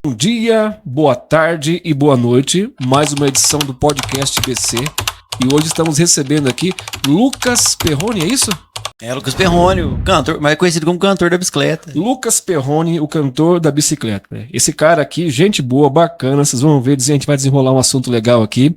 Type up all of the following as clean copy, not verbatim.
Bom dia, boa tarde e boa noite. Mais uma edição do Podcast BC. E hoje estamos recebendo aqui Lucas Perrone, é isso? É, Lucas Perrone, o cantor, mais conhecido como cantor da bicicleta. Lucas Perrone, o cantor da bicicleta. Esse cara aqui, gente boa, bacana, vocês vão ver, a gente vai desenrolar um assunto legal aqui.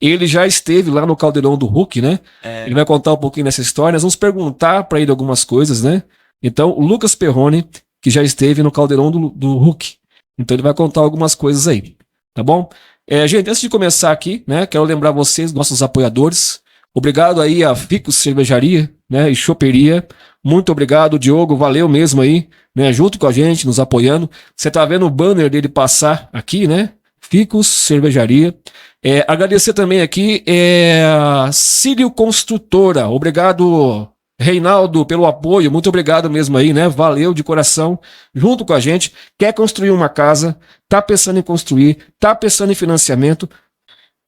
Ele já esteve lá no Caldeirão do Hulk, né? Ele vai contar um pouquinho dessa história, nós vamos perguntar para ele algumas coisas, né? Então, o Lucas Perrone, que já esteve no Caldeirão do Hulk. Então, ele vai contar algumas coisas aí, tá bom? Gente, antes de começar aqui, né? Quero lembrar vocês, nossos apoiadores. Obrigado aí a Ficus Cervejaria, né, e Choperia. Muito obrigado, Diogo, valeu mesmo aí, né, junto com a gente, nos apoiando. Você tá vendo o banner dele passar aqui, né? Ficus Cervejaria. Agradecer também aqui a Cílio Construtora. Obrigado, Reinaldo, pelo apoio. Muito obrigado mesmo aí, né? Valeu de coração, junto com a gente. Quer construir uma casa, tá pensando em construir, tá pensando em financiamento,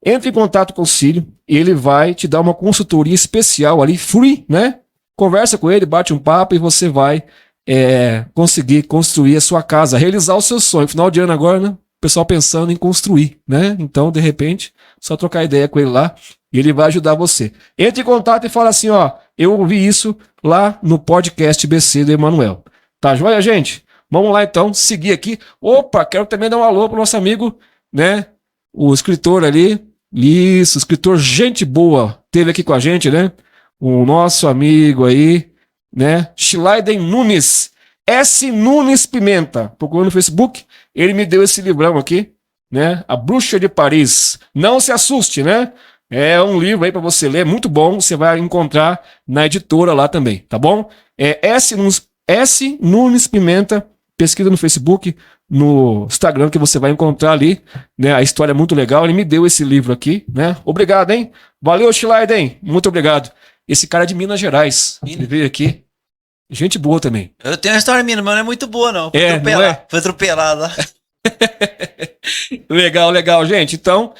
entre em contato com o Cílio e ele vai te dar uma consultoria especial ali, free, né? Conversa com ele, bate um papo e você vai conseguir construir a sua casa, realizar o seu sonho. Final de ano agora, né? O pessoal pensando em construir, né? Então, de repente, só trocar ideia com ele lá e ele vai ajudar você. Entre em contato e fala assim, ó, eu ouvi isso lá no podcast BC do Emanuel. Tá joia, gente? Vamos lá então, seguir aqui. Opa, quero também dar um alô pro nosso amigo, né? O escritor ali, isso, escritor gente boa, teve aqui com a gente, né? O nosso amigo aí, né? Shilaiden Nunes, S. Nunes Pimenta, procurou no Facebook, ele me deu esse livrão aqui, né? A Bruxa de Paris. Não se assuste, né? É um livro aí para você ler, muito bom, você vai encontrar na editora lá também, tá bom? S. Nunes Pimenta, pesquisa no Facebook, no Instagram, que você vai encontrar ali, né? A história é muito legal, ele me deu esse livro aqui, né? Obrigado, hein? Valeu, Shilaiden, muito obrigado. Esse cara é de Minas Gerais, ele veio aqui, gente boa também. Eu tenho uma história minha, mas não é muito boa, não. Não é? Foi atropelado lá. Legal, gente. Então,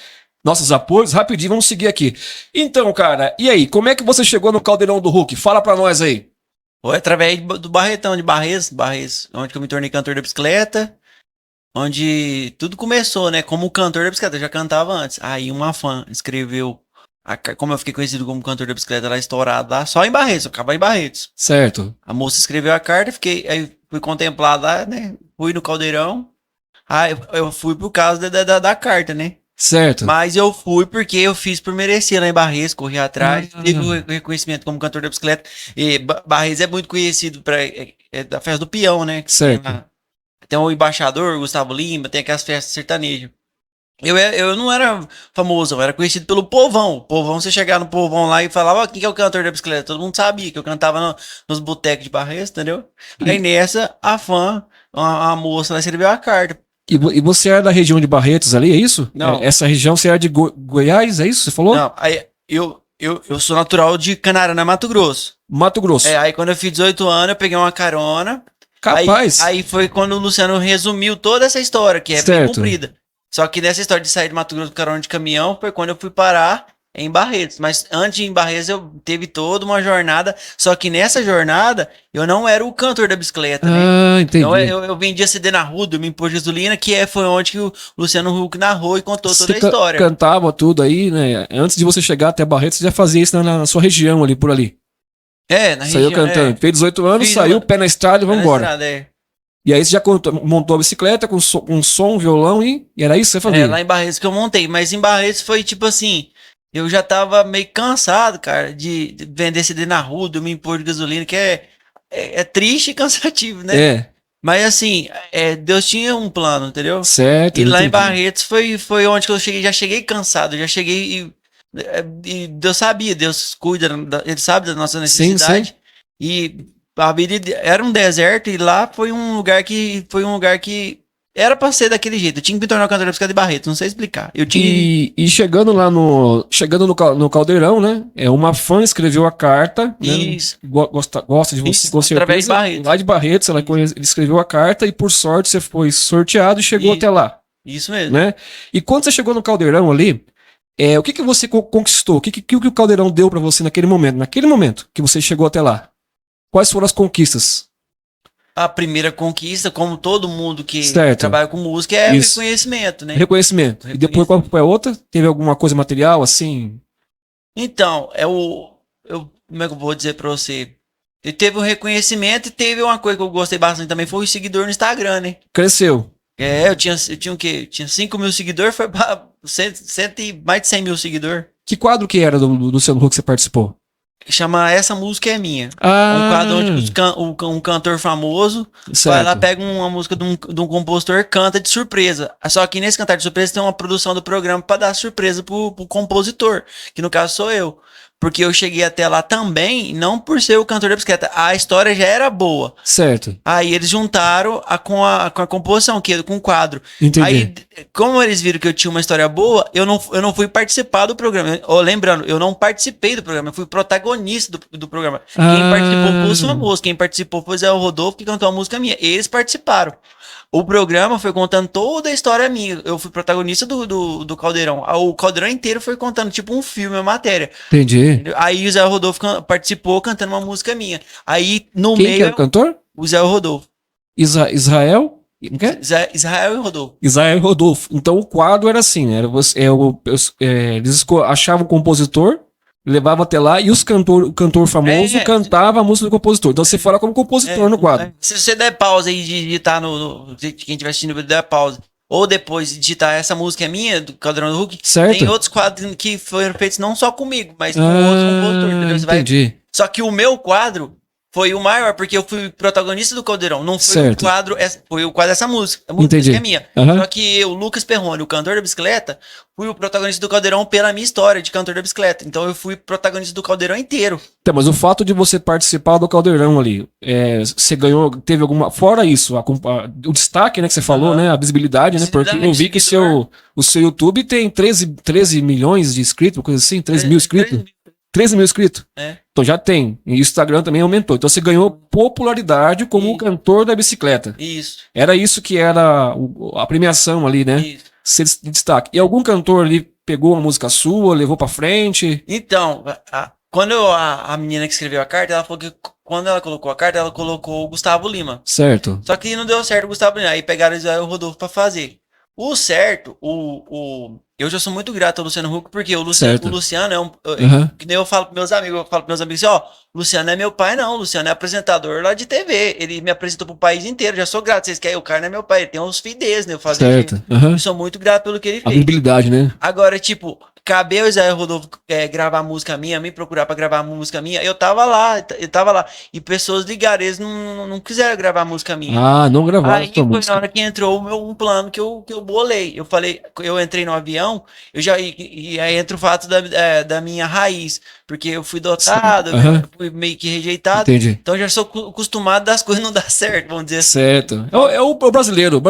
nossos apoios, rapidinho, vamos seguir aqui. Então, cara, e aí, como é que você chegou no Caldeirão do Hulk? Fala pra nós aí. Foi através do Barretão, de Barretos, onde que eu me tornei cantor da bicicleta, onde tudo começou, né? Como cantor da bicicleta, eu já cantava antes. Aí uma fã escreveu, como eu fiquei conhecido como cantor da bicicleta lá, estourado lá, só em Barretos, eu ficava em Barretos. Certo. A moça escreveu a carta, aí fui contemplado lá, né? Fui no Caldeirão, aí eu fui por causa da carta, né? Certo. Mas eu fui porque eu fiz por merecer lá em Barretos, corri atrás, tive o reconhecimento como cantor da bicicleta. E Barretos é muito conhecido da festa do peão, né? Certo. Tem o embaixador, Gustavo Lima, tem aquelas festas sertanejas. Eu não era famoso, eu era conhecido pelo povão. Povão, você chegar no povão lá e falava, ó, quem que é o cantor da bicicleta? Todo mundo sabia que eu cantava nos botecos de Barretos, entendeu? Aí nessa, a moça lá escreveu a carta. E você era da região de Barretos ali, é isso? Não. Essa região você era de Goiás, é isso? Você falou? Não, aí eu sou natural de Canarana, Mato Grosso. Mato Grosso. Aí quando eu fiz 18 anos, eu peguei uma carona. Capaz. Aí foi quando o Luciano resumiu toda essa história, que é bem comprida. Só que nessa história de sair de Mato Grosso com carona de caminhão, foi quando eu fui parar em Barretos. Mas antes em Barretos eu teve toda uma jornada, só que nessa jornada eu não era o cantor da bicicleta, né? Entendi. Então eu vendia CD na rua, me impor gasolina, foi onde que o Luciano Huck narrou e contou toda a história. Cantava tudo aí, né? Antes de você chegar até Barretos, você já fazia isso na sua região ali, por ali. Na saiu região. Cantando. Fez 18 anos, saiu, pé na estrada e vamos embora. E aí você já montou a bicicleta com som, violão e era isso que você fazia? Lá em Barretos que eu montei. Mas em Barretos foi tipo assim, eu já tava meio cansado, cara, de vender CD na rua, de me impor de gasolina, que é triste e cansativo, né? Mas assim, Deus tinha um plano, entendeu? Certo. E lá em Barretos foi onde que eu cheguei, já cheguei cansado, já cheguei e Deus sabia, Deus cuida, Ele sabe da nossa necessidade. Sim. E a vida era um deserto e lá foi um lugar que era pra ser daquele jeito. Eu tinha que me tornar cantor da bicicleta de Barretos, não sei explicar. E chegando lá no Caldeirão, né? Uma fã escreveu a carta. Isso. Né, gosta de você, isso, com certeza. Através de Barretos. Lá de Barretos, ele escreveu a carta e por sorte você foi sorteado e chegou até lá. Isso mesmo. Né? E quando você chegou no Caldeirão ali, o que você conquistou? O que o Caldeirão deu pra você naquele momento que você chegou até lá? Quais foram as conquistas? A primeira conquista, como todo mundo que Certo. trabalha com música, é o reconhecimento, né? Reconhecimento. E depois qual foi a outra? Teve alguma coisa material, assim? Então, como é que eu vou dizer pra você? Ele teve um reconhecimento e teve uma coisa que eu gostei bastante também, foi o seguidor no Instagram, né? Cresceu. Eu tinha o quê? Tinha 5 mil seguidores, foi pra mais de 100 mil seguidores. Que quadro que era do Luciano Huck que você participou? Chama Essa Música é Minha. Ah, Um quadro onde um cantor famoso vai lá, pega uma música de um compositor, canta de surpresa. Só que nesse cantar de surpresa tem uma produção do programa pra dar surpresa pro compositor, que no caso sou eu. Porque eu cheguei até lá também, não por ser o cantor da bicicleta, a história já era boa. Certo. Aí eles juntaram com a composição, com o quadro. Entendi. Aí, como eles viram que eu tinha uma história boa, eu não fui participar do programa. Lembrando, eu não participei do programa, eu fui protagonista do programa. Quem participou foi os famosos, quem participou foi o Zé Rodolfo, que cantou a música minha. Eles participaram. O programa foi contando toda a história minha. Eu fui protagonista do Caldeirão. O Caldeirão inteiro foi contando, tipo um filme, uma matéria. Entendi. Aí o Zé Rodolfo participou cantando uma música minha. Aí no Quem meio. que era o cantor? O Zé Rodolfo. Israel? Israel e Rodolfo. Israel e Rodolfo. Então o quadro era assim, né? Eles achavam o compositor, levavam até lá e o cantor famoso cantava a música do compositor. Então você fala como compositor no quadro. Se você der pausa aí de digitar quem estiver assistindo, der pausa. Ou depois digitar essa música é minha, do Caldeirão do Huck, tem outros quadros que foram feitos não só comigo, mas com outros compositores, entendeu? Entendi. Só que o meu quadro foi o maior, porque eu fui protagonista do Caldeirão. Não foi o quadro, foi o quadro dessa música. A música Entendi. é minha. Uhum. Só que eu, Lucas Perrone, o cantor da bicicleta, fui o protagonista do Caldeirão pela minha história de cantor da bicicleta. Então eu fui protagonista do Caldeirão inteiro. Então, mas o fato de você participar do Caldeirão ali, você ganhou, teve alguma. Fora isso, o destaque, né, que você falou, né? A visibilidade, né? Porque eu vi que o seu YouTube tem 13 milhões de inscritos, coisa assim, 13 mil inscritos. 13 mil inscritos? Então já tem. E o Instagram também aumentou. Então você ganhou popularidade como o cantor da bicicleta. Isso. Era isso que era a premiação ali, né? Isso. Ser de destaque. E algum cantor ali pegou uma música sua, levou pra frente? Então, quando a menina que escreveu a carta, ela falou que quando ela colocou a carta, ela colocou o Gustavo Lima. Certo. Só que não deu certo o Gustavo Lima. Aí pegaram o Rodolfo pra fazer. O certo, eu já sou muito grato ao Luciano Huck, porque o Luciano é que nem eu falo pros meus amigos, assim, ó, Luciano é meu pai, não, o Luciano é apresentador lá de TV, ele me apresentou pro país inteiro, já sou grato, vocês querem, o cara não é meu pai, ele tem uns fidez, né, eu faço certo. Eu sou muito grato pelo que ele fez. A visibilidade, né? Agora, tipo, cabe eu e Zé Rodolfo gravar música minha, me procurar pra gravar música minha, eu tava lá, e pessoas ligaram, eles não quiseram gravar música minha. Ah, não gravaram. Aí foi na hora que entrou um plano que eu bolei. Eu falei, eu entrei no avião, e aí entra o fato da minha raiz, porque eu fui dotado, fui meio que rejeitado. Entendi. Então já sou acostumado das coisas não dar certo, vamos dizer assim. Certo. É o brasileiro.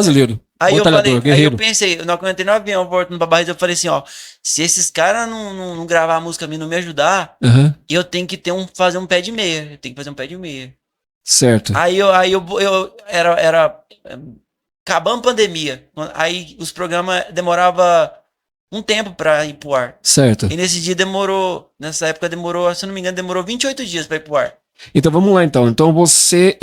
Aí eu falei, eu pensei, na hora que eu entrei no avião, voltando pra Barretos, eu falei assim, ó, se esses caras não gravar a música minha, não me ajudar, eu tenho que fazer um pé de meia. Eu tenho que fazer um pé de meia. Certo. Aí eu era acabando a pandemia. Aí os programas demorava um tempo pra ir pro ar. Certo. E nessa época demorou, se eu não me engano, demorou 28 dias pra ir pro ar. Então vamos lá então. Então você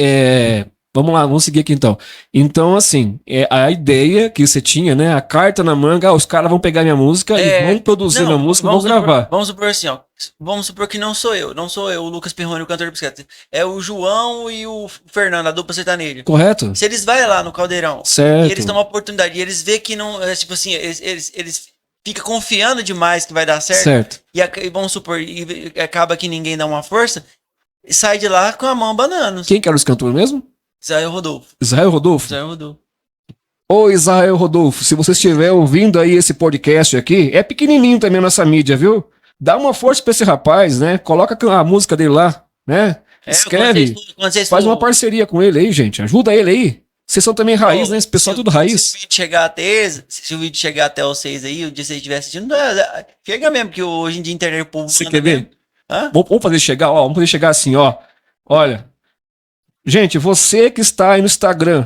vamos lá, vamos seguir aqui então. Então, assim, a ideia que você tinha, né? A carta na manga, os caras vão pegar minha música e vão produzir a música e vão gravar. Vamos supor assim, ó. Vamos supor que não sou eu, o Lucas Perrone, o cantor de bicicleta. É o João e o Fernando, a dupla sertaneja. Correto? Se eles vão lá no Caldeirão, certo. E eles têm uma oportunidade, e eles vê que não, tipo assim, eles ficam confiando demais que vai dar certo. Certo. E vamos supor, e acaba que ninguém dá uma força, e sai de lá com a mão banana. Quem que era os cantores mesmo? Israel Rodolfo. Israel Rodolfo? Israel Rodolfo. Ô Israel Rodolfo, se você estiver ouvindo aí esse podcast aqui, é pequenininho também a nossa mídia, viu? Dá uma força pra esse rapaz, né? Coloca a música dele lá, né? Escreve, faz uma parceria com ele aí, gente. Ajuda ele aí. Vocês são também raiz, né? Esse pessoal é tudo raiz. Se o vídeo chegar até vocês aí, o dia que vocês estiverem assistindo, chega mesmo, que hoje em dia a internet o povo... Você quer ver? Vamos fazer chegar, ó. Vamos fazer chegar assim, ó. Olha... Gente, você que está aí no Instagram,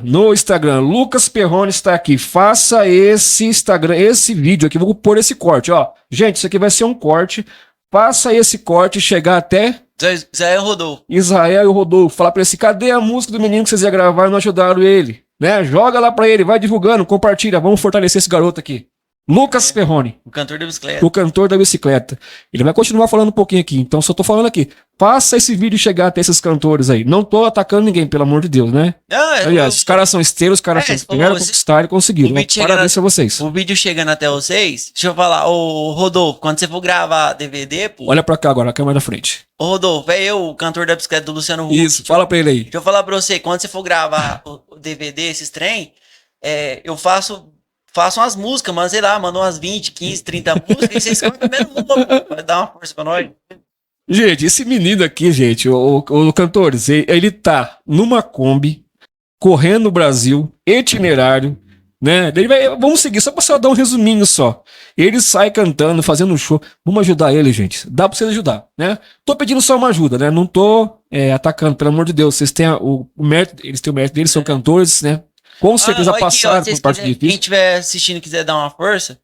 Lucas Perrone está aqui. Faça esse vídeo aqui. Vou pôr esse corte, ó. Gente, isso aqui vai ser um corte. Faça esse corte chegar até Israel Rodolfo. Israel e o Rodolfo. Falar pra ele assim, cadê a música do menino que vocês iam gravar e não ajudaram ele? Né? Joga lá pra ele, vai divulgando, compartilha. Vamos fortalecer esse garoto aqui. Lucas Perrone. O cantor da bicicleta. O cantor da bicicleta. Ele vai continuar falando um pouquinho aqui. Então, só tô falando aqui. Faça esse vídeo chegar até esses cantores aí. Não tô atacando ninguém, pelo amor de Deus, né? Aliás, os caras são esteiros, os caras tiveram conquistar e conseguiram. Parabéns a vocês. O vídeo chegando até vocês. Deixa eu falar. Ô, Rodolfo, quando você for gravar DVD, pô. Olha pra cá agora, a câmera da frente. Ô, Rodolfo, é eu, o cantor da bicicleta do Luciano Huck. Isso, fala pra ele aí. Deixa eu falar pra você. Quando você for gravar o DVD, esses trem, eu faço umas músicas, mas sei lá, mandam umas 20, 15, 30 músicas e vocês cantam mesmo. Vai dar uma força pra nós. Gente, esse menino aqui, gente, o Cantores, ele tá numa Kombi, correndo no Brasil, itinerário, né? Vamos seguir, só pra você dar um resuminho só. Ele sai cantando, fazendo show. Vamos ajudar ele, gente. Dá pra vocês ajudar, né? Tô pedindo só uma ajuda, né? Não tô atacando, pelo amor de Deus. Vocês têm o mérito, eles têm o mérito deles, são cantores, né? Com certeza passaram por parte difícil. Quem estiver assistindo e quiser dar uma força,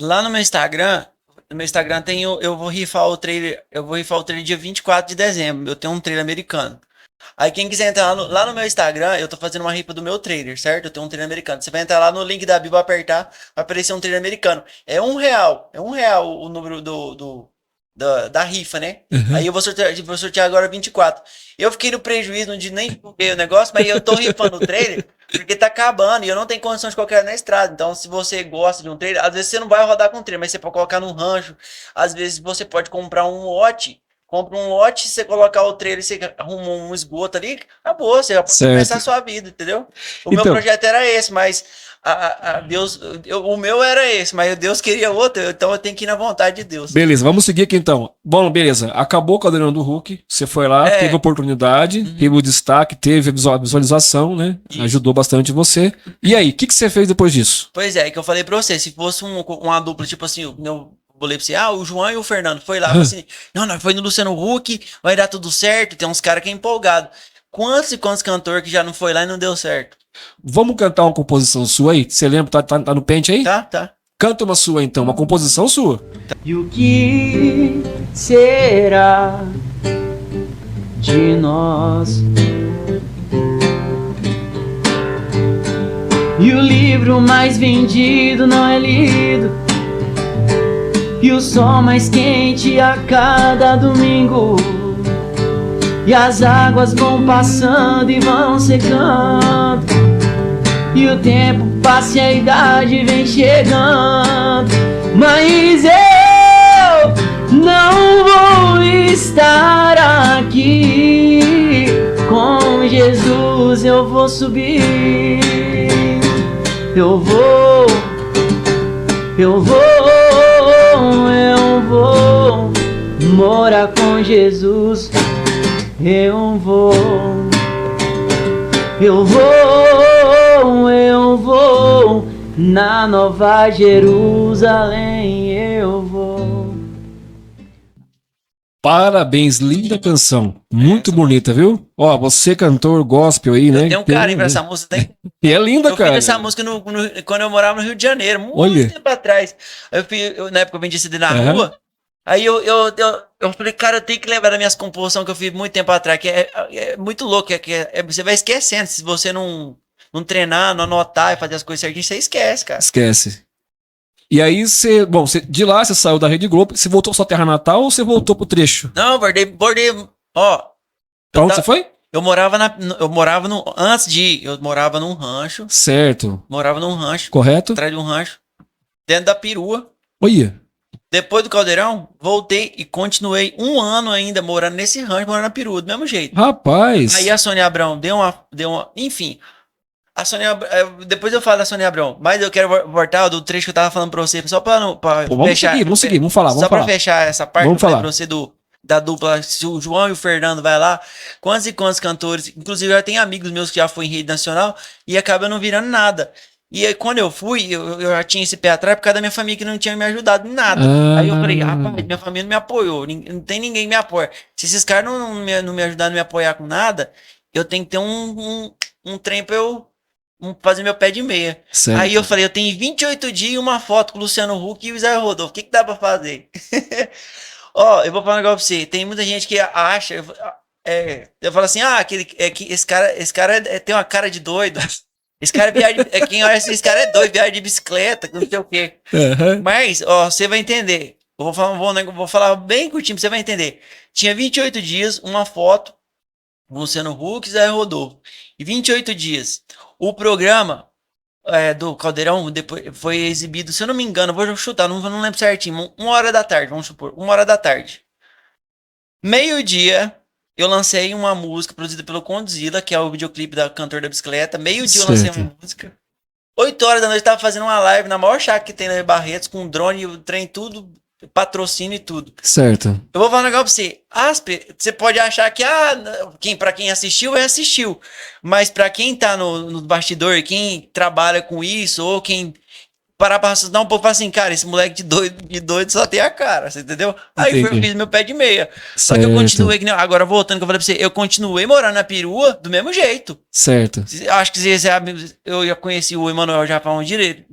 lá no meu Instagram tem eu vou rifar o trailer dia 24 de dezembro. Eu tenho um trailer americano. Aí quem quiser entrar lá no meu Instagram, eu tô fazendo uma rifa do meu trailer, certo? Eu tenho um trailer americano. Você vai entrar lá no link da Bíblia, apertar, vai aparecer um trailer americano. É R$1. É R$1 o número da rifa, né? Uhum. Aí eu vou sortear agora 24. Eu fiquei no prejuízo de nem divulguei o negócio, mas eu tô rifando o trailer porque tá acabando e eu não tenho condição de colocar na estrada. Então, se você gosta de um trailer, às vezes você não vai rodar com trailer, mas você pode colocar num rancho. Às vezes você pode comprar um lote. Compra um lote, você colocar o trailer, você arruma um esgoto ali, acabou, você já pode começar a sua vida, entendeu? Meu projeto era esse, mas Deus, o meu era esse, mas Deus queria outro, então eu tenho que ir na vontade de Deus. Beleza, vamos seguir aqui então. Bom, beleza, acabou o Caldeirão do Hulk, você foi lá, teve oportunidade, teve o destaque, teve a visualização, né? Isso. Ajudou bastante você. E aí, o que você fez depois disso? Pois é que eu falei pra você, se fosse uma dupla, tipo assim, falei pra você, o João e o Fernando foi lá, assim, não, foi no Luciano Huck, vai dar tudo certo, tem uns caras que é empolgado. Quantos cantores que já não foi lá e não deu certo? Vamos cantar uma composição sua aí? Você lembra? Tá no pente aí? Tá. Canta uma sua então, uma composição sua. E o que será de nós? E o livro mais vendido não é lido, e o sol mais quente a cada domingo, e as águas vão passando e vão secando, e o tempo passa e a idade vem chegando, mas eu não vou estar aqui. Com Jesus eu vou subir, eu vou morar com Jesus. Eu vou na Nova Jerusalém, eu vou. Parabéns, linda canção, muito bonita, viu? Ó, você cantor gospel aí, né? Tem um carinho pra essa música, tem? E é linda, cara. Eu fiz essa música quando eu morava no Rio de Janeiro, muito tempo atrás. Na época eu vendi CD na rua. Aí eu falei, cara, eu tenho que lembrar das minhas composições que eu fiz muito tempo atrás, que é muito louco, você vai esquecendo, se você não treinar, não anotar e fazer as coisas certinho, você esquece, cara. Esquece. E aí de lá você saiu da Rede Globo, você voltou pra sua terra natal ou você voltou pro trecho? Não, bordei, ó. Pra onde você foi? Antes de ir, eu morava num rancho. Certo. Morava num rancho. Correto. Atrás de um rancho, dentro da perua. Olha. Depois do Caldeirão, voltei e continuei um ano ainda morando nesse rancho, morando na perua, do mesmo jeito. Rapaz! Aí a Sônia Abrão deu uma... Enfim, a Sônia... Depois eu falo da Sônia Abrão, mas eu quero voltar do trecho que eu tava falando pra você, só pra fechar... Vamos seguir, vamos falar. Só pra fechar essa parte, vamos falar pra você da dupla, se o João e o Fernando vai lá, quantos e quantos cantores, inclusive eu já tenho amigos meus que já foram em rede nacional e acabam não virando nada. E aí, quando eu fui, eu já tinha esse pé atrás por causa da minha família que não tinha me ajudado em nada. Aí eu falei, rapaz, minha família não me apoiou, não tem ninguém que me apoia. Se esses caras não me ajudaram a me apoiar com nada, eu tenho que ter um trem pra eu fazer meu pé de meia. Certo. Aí eu falei, eu tenho 28 dias e uma foto com o Luciano Huck e o Zé Rodolfo. O que dá pra fazer? Ó, eu vou falar um negócio pra você. Tem muita gente que acha... eu falo assim, esse cara tem uma cara de doido. Esse cara quem olha assim, esse cara é doido, viaja de bicicleta, não sei o quê. Uhum. Mas, ó, você vai entender. Eu vou falar bem curtinho, você vai entender. Tinha 28 dias, uma foto, Luciano Huck e Zé Rodolfo. E 28 dias. O programa do Caldeirão depois foi exibido, se eu não me engano, vou chutar, não lembro certinho, 1h da tarde, vamos supor, 1h da tarde. Meio-dia, eu lancei uma música produzida pelo Condzilla, que é o videoclipe da Cantor da Bicicleta. Meio-dia eu lancei uma música. 8 horas da noite eu tava fazendo uma live na maior chácara que tem na Barretos, com drone, o trem, tudo, patrocínio e tudo. Certo. Eu vou falar um negócio pra você. Você pode achar que, pra quem assistiu, assistiu. Mas pra quem tá no bastidor, quem trabalha com isso, ou quem parar pra raciocinar um pouco, fala assim, cara, esse moleque de doido só tem a cara, você entendeu? Aí eu fiz meu pé de meia. Só que eu continuei, agora voltando, que eu falei pra você, eu continuei morando na perua do mesmo jeito. Certo. Acho que você sabe, eu já conheci o Emanuel já falando direito,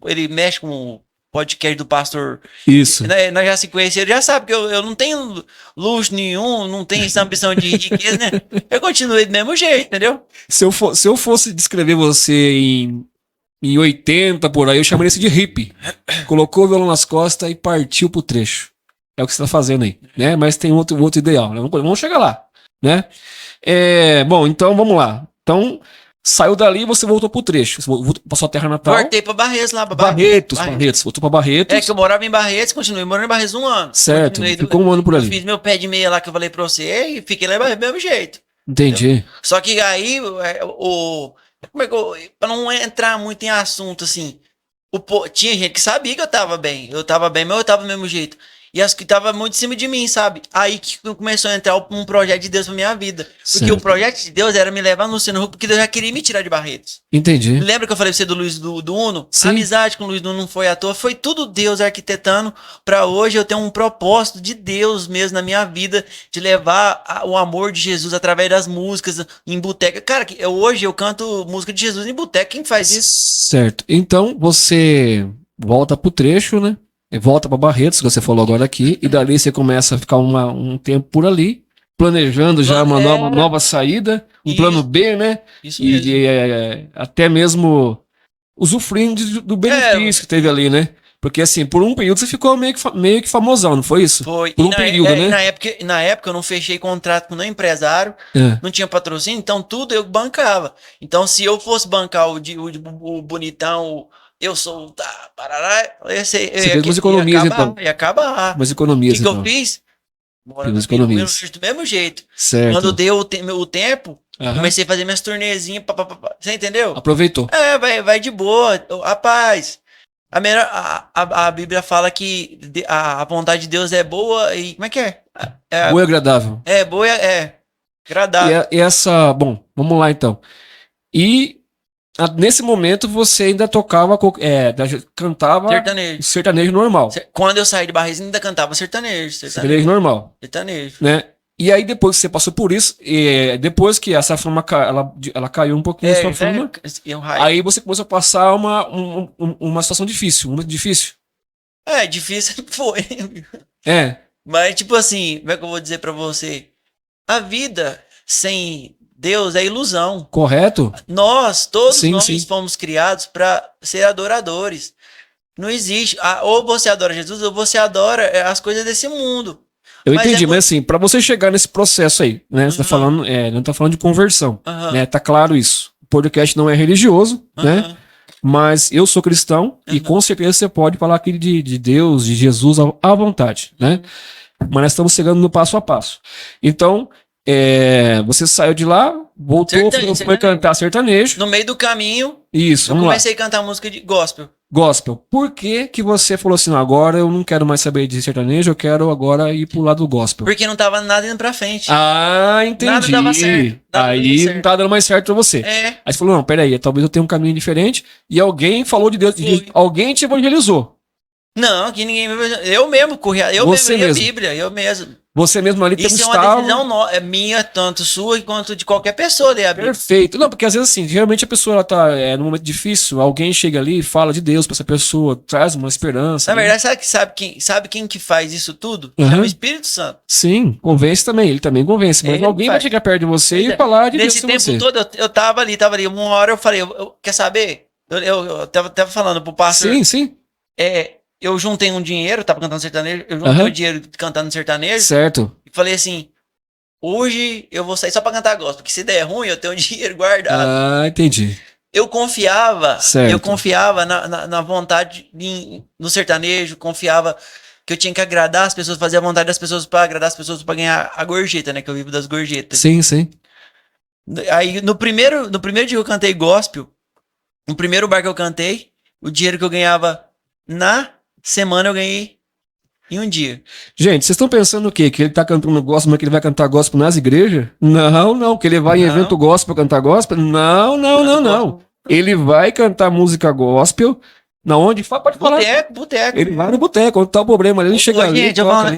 ele mexe com o podcast do pastor. Isso. Nós já se conhecemos, ele já sabe que eu não tenho luxo nenhum, não tenho essa ambição de riqueza, né? Eu continuei do mesmo jeito, entendeu? Se eu fosse descrever você em 80 por aí, eu chamaria isso de hippie. Colocou o violão nas costas e partiu pro trecho. É o que você tá fazendo aí, né? Mas tem outro ideal, né? Vamos chegar lá, né? Bom, então vamos lá. Então, saiu dali e você voltou pro trecho. Você voltou pra sua terra natal. Voltei pra Barretos lá. Barretos. Voltou pra Barretos. É que eu morava em Barretos, continuei morando em Barretos 1 ano. Certo, ficou 1 ano por ali. Eu fiz meu pé de meia lá que eu falei pra você e fiquei lá em Barretos do mesmo jeito. Entendi. Entendeu? Só que aí, como é que pra não entrar muito em assunto, assim, tinha gente que sabia que eu tava bem, mas eu tava do mesmo jeito. E as que tava muito em cima de mim, sabe? Aí que começou a entrar um projeto de Deus pra minha vida. Porque certo. O projeto de Deus era me levar no Luciano Huck, porque Deus já queria me tirar de Barretos. Entendi. Lembra que eu falei pra você do Luiz do Uno? Sim. A amizade com o Luiz do Uno não foi à toa, foi tudo Deus arquitetando pra hoje eu ter um propósito de Deus mesmo na minha vida, de levar o amor de Jesus através das músicas em boteca. Cara, hoje eu canto música de Jesus em boteca, quem faz isso? Certo. Então você volta pro trecho, né? Volta para Barretos, que você falou agora aqui, e dali você começa a ficar um tempo por ali, planejando já uma nova saída, plano B, né? Isso mesmo. E até mesmo usufruindo do benefício que teve ali, né? Porque assim, por um período você ficou meio que famosão, não foi isso? Foi. Por um período, né? Na época eu não fechei contrato com nenhum empresário, não tinha patrocínio, então tudo eu bancava. Então se eu fosse bancar o bonitão, eu sou parará, você fez umas economias, então. Ia acabar. Umas economias, então. O que eu fiz? Do mesmo jeito. Certo. Quando deu o tempo, comecei a fazer minhas turnezinhas, você entendeu? Aproveitou. Vai de boa. Rapaz, a Bíblia fala que a vontade de Deus é boa e... Como é que é? Boa e agradável. Boa e agradável. E essa... Bom, vamos lá então. E... Nesse momento você ainda tocava, cantava sertanejo normal. Quando eu saí de Barretos ainda cantava sertanejo normal. Sertanejo. Né? E aí depois que você passou por isso, depois que essa forma ela caiu um pouquinho na sua forma, aí você começou a passar uma situação difícil, muito difícil. Difícil foi. Mas tipo assim, como é que eu vou dizer pra você? A vida sem Deus é ilusão. Correto? Todos nós fomos criados para ser adoradores. Não existe. Ou você adora Jesus, ou você adora as coisas desse mundo. Eu entendi, mas assim, para você chegar nesse processo aí, né? Você tá falando, não tá falando de conversão, né? Tá claro isso. O podcast não é religioso, né? Mas eu sou cristão e com certeza você pode falar aqui de Deus, de Jesus à vontade, né? Mas nós estamos chegando no passo a passo. Então, você saiu de lá, voltou, foi cantar sertanejo. No meio do caminho, eu comecei a cantar música de gospel. Por que você falou assim, agora eu não quero mais saber de sertanejo, eu quero agora ir pro lado do gospel? Porque não tava nada indo pra frente. Entendi. Nada dava certo. Aí não tava dando mais certo pra você. Aí você falou, não, peraí, talvez eu tenha um caminho diferente. E alguém falou de Deus, alguém te evangelizou. Não, que ninguém me evangelizou. Eu mesmo corri, eu mesmo li a Bíblia, eu mesmo. Você mesmo ali tem um Isso é uma estalo. decisão minha, tanto sua quanto de qualquer pessoa ler a Bíblia. Perfeito. Não, porque às vezes assim, geralmente a pessoa ela tá num momento difícil, alguém chega ali e fala de Deus pra essa pessoa, traz uma esperança. Na né? verdade, sabe quem que faz isso tudo? Chama o Espírito Santo. Sim, convence também, ele também convence, mas Ele alguém vai faz. chegar perto de você e falar de Deus Nesse pra tempo você. todo, eu tava ali. Uma hora eu falei, quer saber? Eu tava falando pro pastor. Sim, sim. Eu juntei um dinheiro, tava cantando sertanejo, eu juntei um dinheiro cantando sertanejo. Certo. E falei assim, hoje eu vou sair só pra cantar gospel, porque se der ruim, eu tenho dinheiro guardado. Ah, entendi. Eu confiava Certo. na vontade no sertanejo, confiava que eu tinha que agradar as pessoas, fazer a vontade das pessoas pra agradar as pessoas pra ganhar a gorjeta, né? Que eu vivo das gorjetas. Sim, sim. Aí no primeiro dia que eu cantei gospel, no primeiro bar que eu cantei, o dinheiro que eu ganhava na semana eu ganhei em um dia. Gente, vocês estão pensando o quê? Que ele tá cantando gospel, mas que ele vai cantar gospel nas igrejas? Não. Que ele vai em evento gospel cantar gospel? Não. Ele vai cantar música gospel. Na onde? Pode falar. Boteco. Ele vai no boteco, onde tá o problema. Ele chega ali. Gente,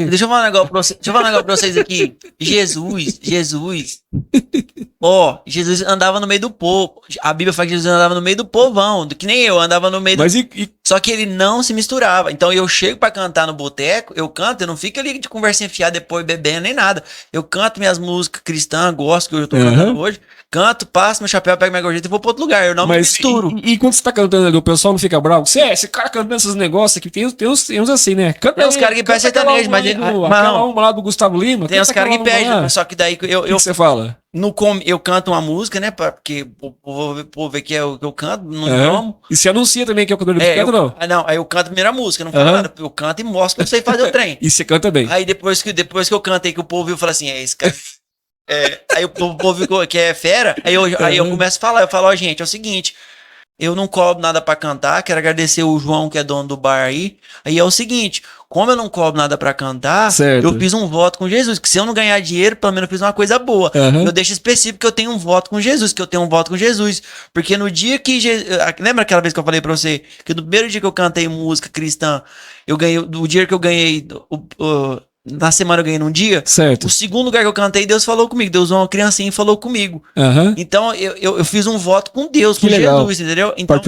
deixa eu falar um negócio pra vocês. Deixa eu falar um negócio pra vocês aqui. Jesus. Jesus andava no meio do povo. A Bíblia fala que Jesus andava no meio do povão. Que nem eu andava no meio do. Só que ele não se misturava. Então eu chego pra cantar no boteco, eu canto, eu não fico ali de conversa enfiada depois bebendo nem nada. Eu canto minhas músicas cristãs, gosto que eu tô cantando hoje. Canto, passo meu chapéu, pego minha gorjeta e vou pra outro lugar. Eu não me misturo. E quando você tá cantando ali, o pessoal não fica bravo? Esse cara cantando esses negócios aqui, tem uns assim, né? Tem uns caras que pedem sertanejo, mas uma lá do Gustavo Lima. Tem uns caras que pedem, só que daí o que você fala? Eu canto uma música, né? Porque o povo vê que é o que eu canto, não como. E se anuncia também que é o cantor de canto, não? Não, aí eu canto a primeira música, não falo nada. Eu canto e mostro que eu sei fazer o trem. E você canta bem. Aí depois que eu cantei, que o povo viu, fala assim, esse cara. Aí o povo viu que é fera, aí eu começo a falar, eu falo, gente, é o seguinte, eu não cobro nada pra cantar, quero agradecer o João, que é dono do bar aí é o seguinte, como eu não cobro nada pra cantar, eu fiz um voto com Jesus, que se eu não ganhar dinheiro, pelo menos eu fiz uma coisa boa. Eu deixo específico que eu tenho um voto com Jesus, porque no dia que lembra aquela vez que eu falei pra você, que no primeiro dia que eu cantei música cristã, eu ganhei, o dinheiro que eu ganhei, na semana eu ganhei num dia. Certo. O segundo lugar que eu cantei, Deus falou comigo. Deus usou uma criancinha e falou comigo. Então eu fiz um voto com Deus, com Jesus, entendeu? Então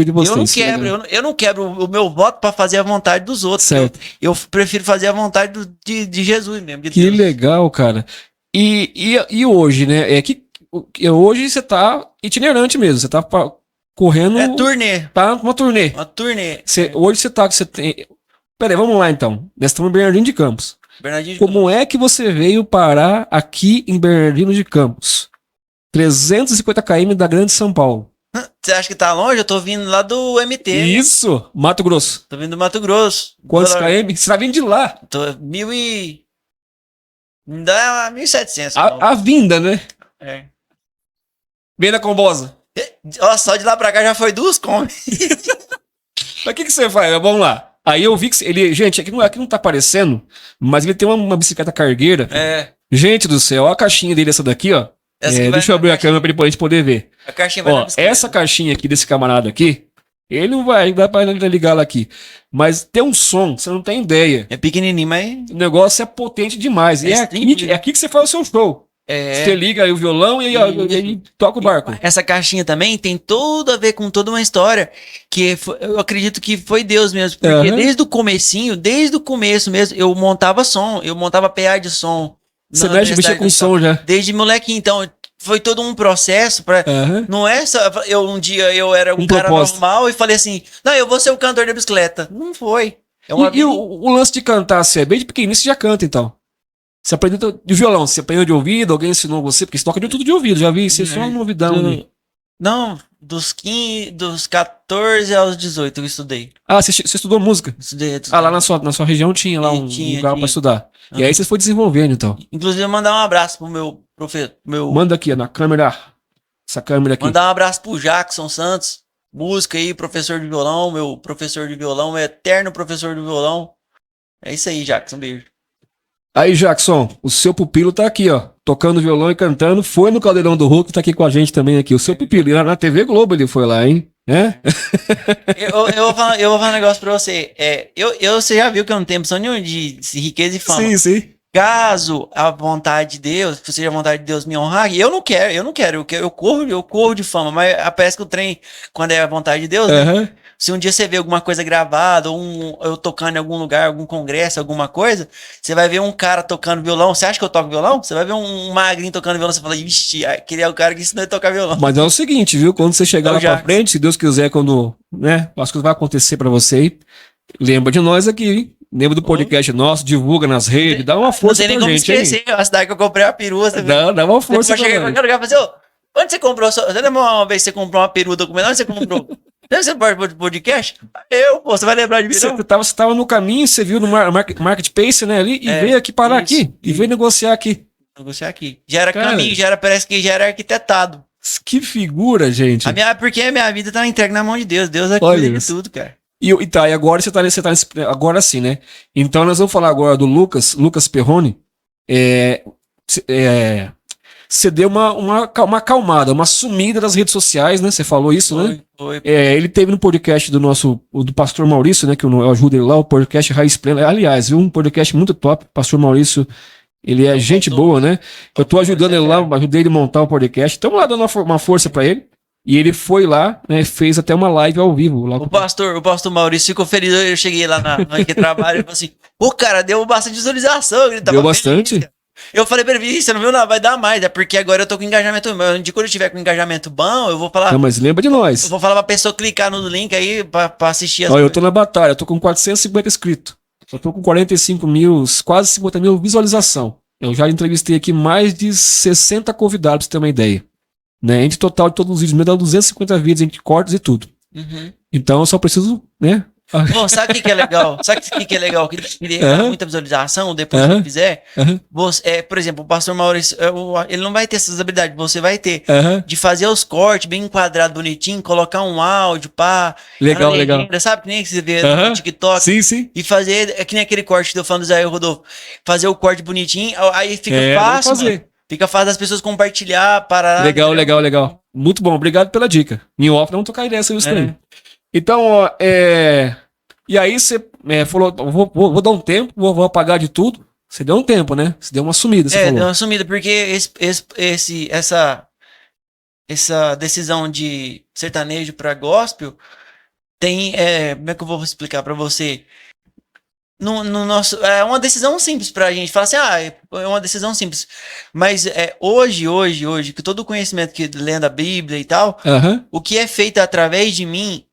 eu não quebro o meu voto pra fazer a vontade dos outros. Certo. Eu prefiro fazer a vontade de Jesus mesmo. Que Deus. Legal, cara. E hoje, né? Hoje você tá itinerante mesmo. Você tá correndo. É turnê. Tá uma turnê. Hoje você tem. Peraí, vamos lá então. Nós estamos em Bernardino de Campos. Como é que você veio parar aqui em Bernardino de Campos? 350 km da Grande São Paulo. Você acha que tá longe? Eu tô vindo lá do MT. Isso, Mato Grosso. Tô vindo do Mato Grosso. Quantos km? Você tá vindo de lá? Tô 1.700. A vinda, né? Vem na Combosa. Só de lá pra cá já foi 2 Kombi. Mas o que você faz? Vamos lá. Aí eu vi que ele... Gente, aqui não tá aparecendo, mas ele tem uma bicicleta cargueira. Gente do céu, olha a caixinha dele, essa daqui, ó. Deixa eu abrir a câmera pra gente poder ver. A caixinha vai essa caixinha aqui desse camarada aqui, ele não vai pra ligar lá aqui. Mas tem um som, você não tem ideia. É pequenininho, mas... O negócio é potente demais. E é aqui que você faz o seu show. Você liga aí o violão e aí toca o barco. Essa caixinha também tem tudo a ver com toda uma história que eu acredito que foi Deus mesmo. Porque desde o começo mesmo, eu montava som, eu montava PA de som. Você mexia com som já. Desde molequinho, então foi todo um processo pra... Não é só... Um dia eu era um cara normal e falei assim, não, eu vou ser o cantor da bicicleta. Não foi. E o lance de cantar, você é bem de pequenininho, você já canta então? Você aprendeu de violão, você aprendeu de ouvido, alguém ensinou você, porque você toca de tudo de ouvido, já vi, isso é só uma novidade. Não, dos 14 aos 18 eu estudei. Você estudou música? Estudei. Lá na sua região tinha lá um lugar pra estudar. E aí você foi desenvolvendo então. Inclusive mandar um abraço pro meu professor. Manda aqui, na câmera, essa câmera aqui. Mandar um abraço pro Jackson Santos, música aí, professor de violão, meu professor de violão, meu eterno professor de violão. É isso aí, Jackson, beijo. Aí, Jackson, o seu pupilo tá aqui, ó, tocando violão e cantando, foi no Caldeirão do Hulk, tá aqui com a gente também aqui, o seu pupilo, e na TV Globo ele foi lá, hein? Eu vou falar um negócio pra você, você já viu que eu não tenho ambição nenhuma de riqueza e fama. Sim. Caso a vontade de Deus, seja a vontade de Deus me honrar, eu não quero, eu corro de fama, mas parece que o trem, quando é a vontade de Deus, né? Se um dia você vê alguma coisa gravada, ou eu tocando em algum lugar, algum congresso, alguma coisa, você vai ver um cara tocando violão, você acha que eu toco violão? Você vai ver um magrinho tocando violão, você fala, vixi, aquele é o cara que ensinou a tocar violão. Mas é o seguinte, viu, quando você chegar lá pra frente, se Deus quiser, quando, né, as coisas vão acontecer pra você, lembra de nós aqui, hein? Lembra do podcast nosso, divulga nas redes, dá uma força pra gente. Não tem nem como esquecer, a cidade que eu comprei a perua. Dá uma força pra gente. Eu falei, onde você comprou? Você lembra uma vez que você comprou uma perua documental? Onde você comprou? Você pode de podcast? Você vai lembrar de mim, não? Você tava no caminho, você viu no Marketplace, né, ali, e veio aqui parar aqui, e veio negociar aqui. Já era caminho, parece que já era arquitetado. Que figura, gente. Porque a minha vida tá entregue na mão de Deus. Deus cuida de tudo, cara. E agora você tá agora sim, né? Então nós vamos falar agora do Lucas Perrone. Você deu uma acalmada, uma sumida das redes sociais, né? Você falou isso, né? Foi. Ele teve no podcast do pastor Maurício, né? Que eu ajudo ele lá, o podcast Raiz Plena. Aliás, viu? Um podcast muito top. Pastor Maurício, ele é gente boa, né? Eu tô ajudando ele lá, ajudei ele a montar um podcast. Estamos lá dando uma força pra ele. E ele foi lá, né, fez até uma live ao vivo. Lá o pastor Maurício ficou feliz. Eu cheguei lá na que trabalho e falei assim, cara, deu bastante visualização. Ele tava deu bastante? Feliz, eu falei pra ele, você não viu? Não, vai dar mais. É porque agora eu tô com engajamento. Quando eu tiver com engajamento bom, eu vou falar... Não, mas lembra de nós. Eu vou falar pra pessoa clicar no link aí pra assistir as eu tô na batalha, eu tô com 450 inscritos. Eu tô com 45 mil, quase 50 mil visualização. Eu já entrevistei aqui mais de 60 convidados, pra você ter uma ideia. Né? Entre total de todos os vídeos, me dá 250 vídeos entre cortes e tudo. Então eu só preciso, né? Bom, sabe o que é legal? Que dá muita visualização depois que eu fizer. Por exemplo, o pastor Maurício, ele não vai ter essas habilidades, você vai ter. De fazer os cortes bem enquadrado, bonitinho, colocar um áudio, pá. Legal. Sabe que nem que você vê no TikTok? Sim. E fazer, que nem aquele corte que eu falando do Zé Rodolfo. Fazer o corte bonitinho, aí fica fácil. Fica fácil das pessoas compartilhar, parar. Legal. Muito bom, obrigado pela dica. Em off, não tocar ideia sobre isso também. Então, e aí você falou, vou dar um tempo, vou apagar de tudo. Você deu um tempo, né? Você deu uma sumida, você falou. Deu uma sumida, porque essa decisão de sertanejo para gospel tem, como é que eu vou explicar para você? No nosso, é uma decisão simples pra gente. Fala assim, é uma decisão simples. Mas hoje, com todo o conhecimento que lendo a Bíblia e tal, o que é feito através de mim,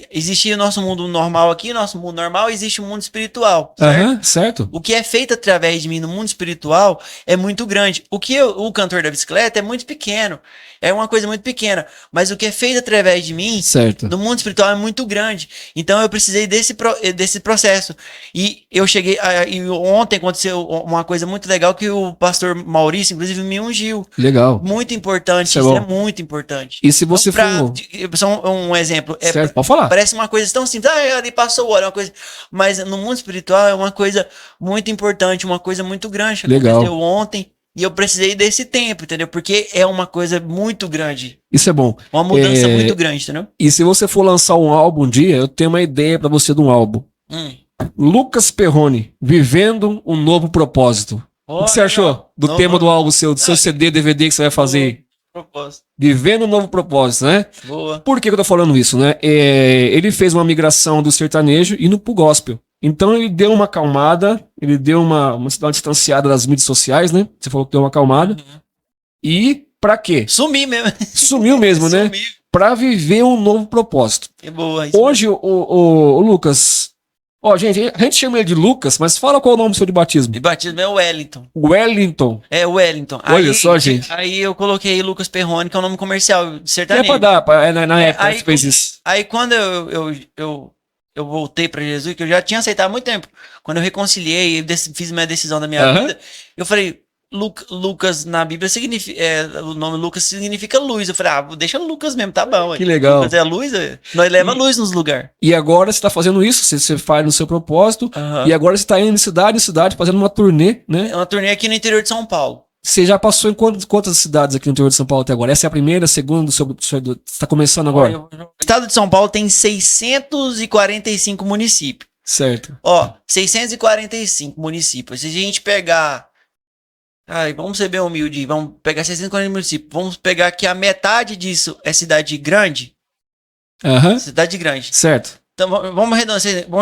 existe o nosso mundo normal aqui, nosso mundo normal, existe o mundo espiritual. Certo. O que é feito através de mim no mundo espiritual é muito grande. O cantor da bicicleta é muito pequeno. É uma coisa muito pequena. Mas o que é feito através de mim, no mundo espiritual, é muito grande. Então eu precisei desse processo. E eu cheguei. E ontem aconteceu uma coisa muito legal que o pastor Maurício, inclusive, me ungiu. Legal. Muito importante. Isso é muito importante. E se você for. Só um exemplo. Certo, pode falar. Parece uma coisa tão simples. Ali passou o óleo, uma coisa. Mas no mundo espiritual é uma coisa muito importante, uma coisa muito grande. Legal. Aconteceu ontem. E eu precisei desse tempo, entendeu? Porque é uma coisa muito grande. Isso é bom. Uma mudança muito grande, entendeu? E se você for lançar um álbum um dia, eu tenho uma ideia pra você de um álbum. Lucas Perrone, Vivendo um Novo Propósito. O que você achou do tema do álbum seu, do seu CD, DVD que você vai fazer? Propósito. Vivendo um Novo Propósito, né? Boa. Por que eu tô falando isso, né? Ele fez uma migração do sertanejo indo pro gospel. Então ele deu uma acalmada, ele deu uma distanciada das mídias sociais, né? Você falou que deu uma acalmada. E pra quê? Sumiu mesmo. Sumiu mesmo, né? Pra viver um novo propósito. É boa. Isso hoje, o Lucas... gente, a gente chama ele de Lucas, mas fala qual é o nome do seu de batismo. De batismo é Wellington. Wellington. É Wellington. Olha só, gente. Aí eu coloquei Lucas Perrone, que é o nome comercial de sertanejo. É pra dar, na época você fez isso. Aí quando eu voltei pra Jesus, que eu já tinha aceitado há muito tempo. Quando eu reconciliei, fiz minha decisão da minha vida, eu falei, Lucas na Bíblia significa, o nome Lucas significa luz. Eu falei, deixa Lucas mesmo, tá bom. Que legal. Lucas é a luz, nós leva luz nos lugares. E agora você tá fazendo isso, você faz no seu propósito, e agora você tá indo de cidade em cidade, fazendo uma turnê, né? É uma turnê aqui no interior de São Paulo. Você já passou em quantas cidades aqui no interior de São Paulo até agora? Essa é a primeira, a segunda, você está começando agora? O estado de São Paulo tem 645 municípios. Certo. 645 municípios. Se a gente pegar Ai, vamos ser bem humilde, vamos pegar 640 municípios. Vamos pegar que a metade disso é cidade grande. Cidade grande. Certo. Então vamos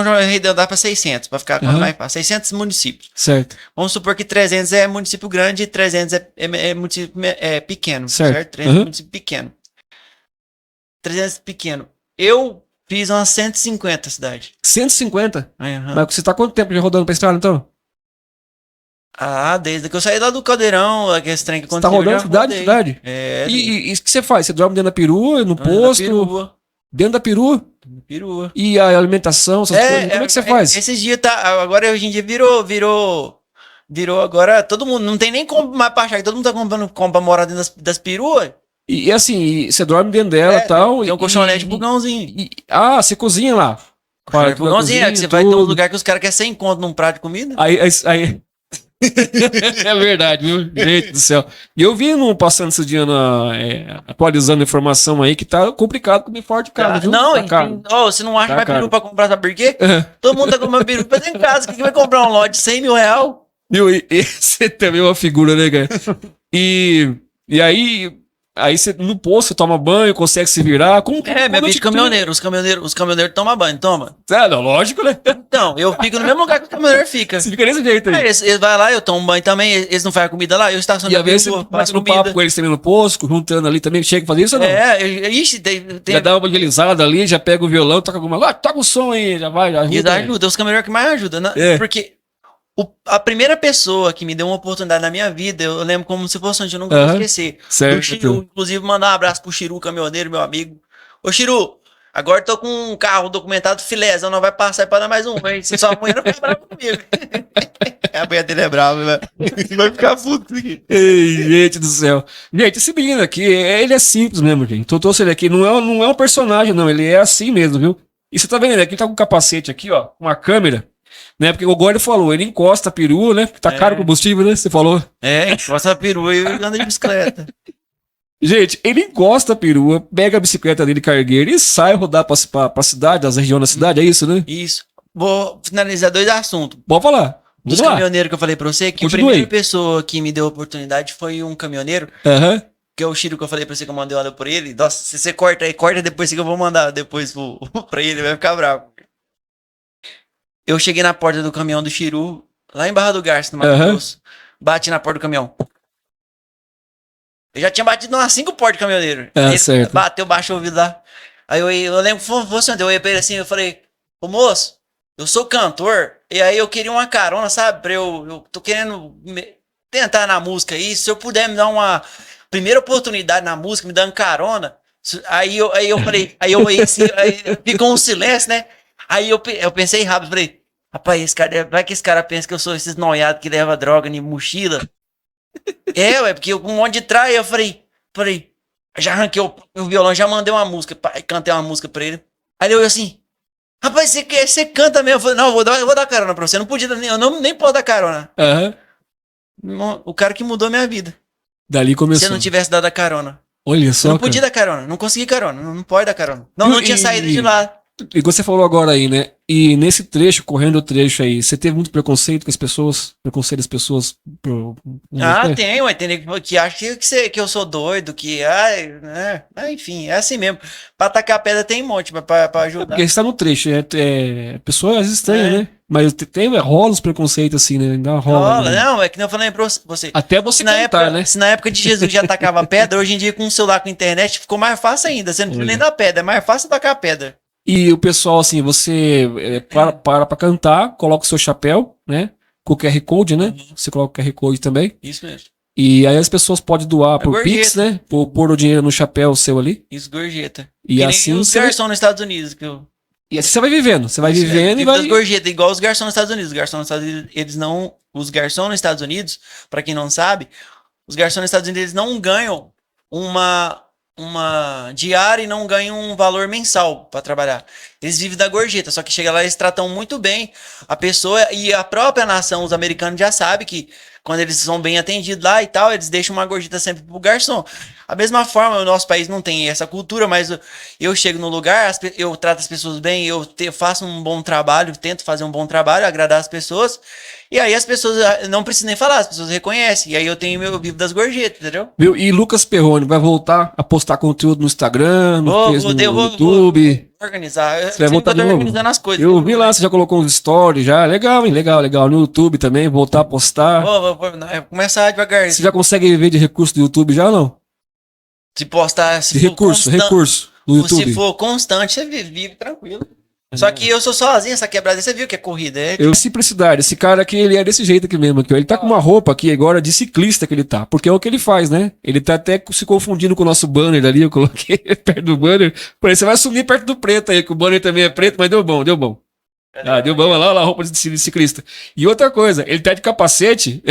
arredondar para 600, para ficar mais fácil. 600 municípios. Certo. Vamos supor que 300 é município grande e 300 é município pequeno. Certo. 300 é município pequeno. 300 pequeno. Eu fiz umas 150 cidades. 150? Mas você tá quanto tempo já rodando pra estrada, então? Desde que eu saí lá do Caldeirão, aquele trem que aconteceu. Você tá rodando cidade? É. E o que você faz? Você dorme dentro da perua, no posto? Dentro da perua? Perua. E a alimentação, essas coisas, como é que você faz? Esses dias agora hoje em dia virou agora, todo mundo, não tem nem como mais pra achar, todo mundo tá comprando pra morar dentro das peruas. E assim, você dorme dentro dela e tal. Tem um colchonete bugãozinho. Você cozinha lá? Bugãozinho, que você vai num lugar que os caras querem 100 conto num prato de comida. Aí... É verdade, viu? Gente do céu. E eu vi passando esse dia atualizando a informação aí que tá complicado comer fora de casa, viu? Não, tá você não acha mais peru pra comprar, sabe por quê? Todo mundo tá comprando peru pra dentro de casa. Quem vai comprar um lote de 100 mil reais? E você também é uma figura, né, cara? E aí você no posto você toma banho, consegue se virar. Meu bicho caminhoneiro. Os caminhoneiros tomam banho, toma. Não, lógico, né? Então, eu fico no mesmo lugar que o caminhoneiro fica. Você fica desse jeito aí. Eles vão lá, eu tomo banho também, eles não fazem comida lá, eu estaciono na perua, você bate no papo com eles também no posto, juntando ali também, chega a fazer isso ou não? Já dá uma evangelizada ali, já pega o violão, toca toca o som aí, já vai, já ajuda. Isso ajuda, os caminhoneiros que mais ajudam, né? Porque a primeira pessoa que me deu uma oportunidade na minha vida, eu lembro como se fosse onde eu nunca vou esquecer. Certo. O Chiru, inclusive, mandar um abraço pro Chiru, caminhoneiro, meu amigo. Ô, Chiru, agora tô com um carro documentado filézão, não vai passar pra dar mais um, hein? Se sua mãe não ficar brava comigo. A mulher dele é brava, velho. Vai ficar puto aqui. Ei, gente do céu. Gente, esse menino aqui, ele é simples mesmo, gente. Tô ele aqui, não é um personagem, não. Ele é assim mesmo, viu? E você tá vendo ele aqui, tá com um capacete aqui, ó, uma câmera. Né? Porque o Gordo falou, ele encosta a perua, né? Porque tá caro o combustível, né? Você falou. Encosta a perua e anda de bicicleta. Gente, ele encosta a perua, pega a bicicleta dele, cargueira, e sai rodar pra cidade, as regiões da cidade, é isso, né? Isso. Vou finalizar 2 assuntos. Pode falar. Dos caminhoneiros que eu falei pra você, que a primeira pessoa que me deu a oportunidade foi um caminhoneiro. Que é o Chiro que eu falei pra você que eu mandei olha por ele. Nossa, se você corta aí, corta depois que eu vou mandar depois pra ele, vai ficar bravo. Eu cheguei na porta do caminhão do Chiru, lá em Barra do Garça, no Mato Grosso. Bati na porta do caminhão. Eu já tinha batido umas 5 portas de caminhoneiro. Certo. Bateu, baixou o ouvido lá. Aí eu lembro que fosse onde eu ia pra ele assim, eu falei, ô moço, eu sou cantor, e aí eu queria uma carona, sabe? Eu tô querendo tentar na música aí, se eu puder me dar uma primeira oportunidade na música, me dando carona. Aí eu falei, aí ficou um silêncio, né? Aí eu pensei rápido, falei, rapaz, vai que esse cara pensa que eu sou esses noiados que leva droga em mochila. Porque eu com um monte de traia, eu falei, já arranquei o violão, já mandei uma música, cantei uma música pra ele. Aí eu assim, rapaz, você canta mesmo? Eu falei, não, eu vou dar carona pra você, não podia, eu nem posso dar carona. O cara que mudou minha vida. Dali começou. Se eu não tivesse dado a carona. Olha só, eu não podia dar carona, não consegui carona, não pode dar carona. Não tinha saído de lá. E você falou agora aí, né? E nesse trecho, correndo o trecho aí, você teve muito preconceito com as pessoas? Preconceito das pessoas? Tenho, tem que acha que eu sou doido, enfim, é assim mesmo. Pra atacar pedra tem um monte pra ajudar. Porque você tá no trecho, pessoa às vezes estranha, né? Mas rola os preconceitos assim, né? Ainda rola. Né? Não, é que nem eu falei pra você. Até você cantar, né? Se na época de Jesus já atacava pedra, hoje em dia com o celular, com a internet, ficou mais fácil ainda. Você não precisa nem dar pedra, é mais fácil atacar a pedra. E o pessoal, assim, você para pra cantar, coloca o seu chapéu, né? Com o QR Code, né? Você coloca o QR Code também. Isso mesmo. E aí as pessoas podem doar por Pix, né? Pôr o dinheiro no chapéu seu ali. Isso, gorjeta. E que assim nem os garçons nos Estados Unidos. E assim você vai vivendo. Você vai vivendo e vai... gorjeta, igual os garçons nos Estados Unidos. Os garçons nos Estados Unidos, os garçons nos Estados Unidos, pra quem não sabe, os garçons nos Estados Unidos eles não ganham uma diária e não ganham um valor mensal para trabalhar. Eles vivem da gorjeta, só que chega lá eles tratam muito bem a pessoa e a própria nação, os americanos já sabem que quando eles são bem atendidos lá e tal, eles deixam uma gorjeta sempre pro garçom. A mesma forma, o nosso país não tem essa cultura, mas eu chego no lugar, eu trato as pessoas bem, faço um bom trabalho, tento fazer um bom trabalho, agradar as pessoas, e aí as pessoas não precisam nem falar, as pessoas reconhecem, e aí eu tenho meu vivo das gorjetas, entendeu? Viu? E Lucas Perrone vai voltar a postar conteúdo no Instagram, no YouTube? Vou organizar. Você vai voltar de novo? Organizando as coisas. Eu vi lá, você já colocou uns stories já. Legal, hein? Legal, legal. No YouTube também, voltar a postar. Vou começar devagar. Você já consegue viver de recurso do YouTube já ou não? Se postar... De recurso no YouTube. Se for constante, você vive tranquilo. Só que eu sou sozinho, essa quebrada, você viu que é corrida. Simplicidade, esse cara aqui, ele é desse jeito aqui mesmo. Aqui, ó. Ele tá com uma roupa aqui agora de ciclista que ele tá, porque é o que ele faz, né? Ele tá até se confundindo com o nosso banner ali, eu coloquei perto do banner. Por aí, você vai sumir perto do preto aí, que o banner também é preto, mas deu bom, deu bom. Ah, deu bom, olha lá a roupa de ciclista. E outra coisa, ele tá de capacete,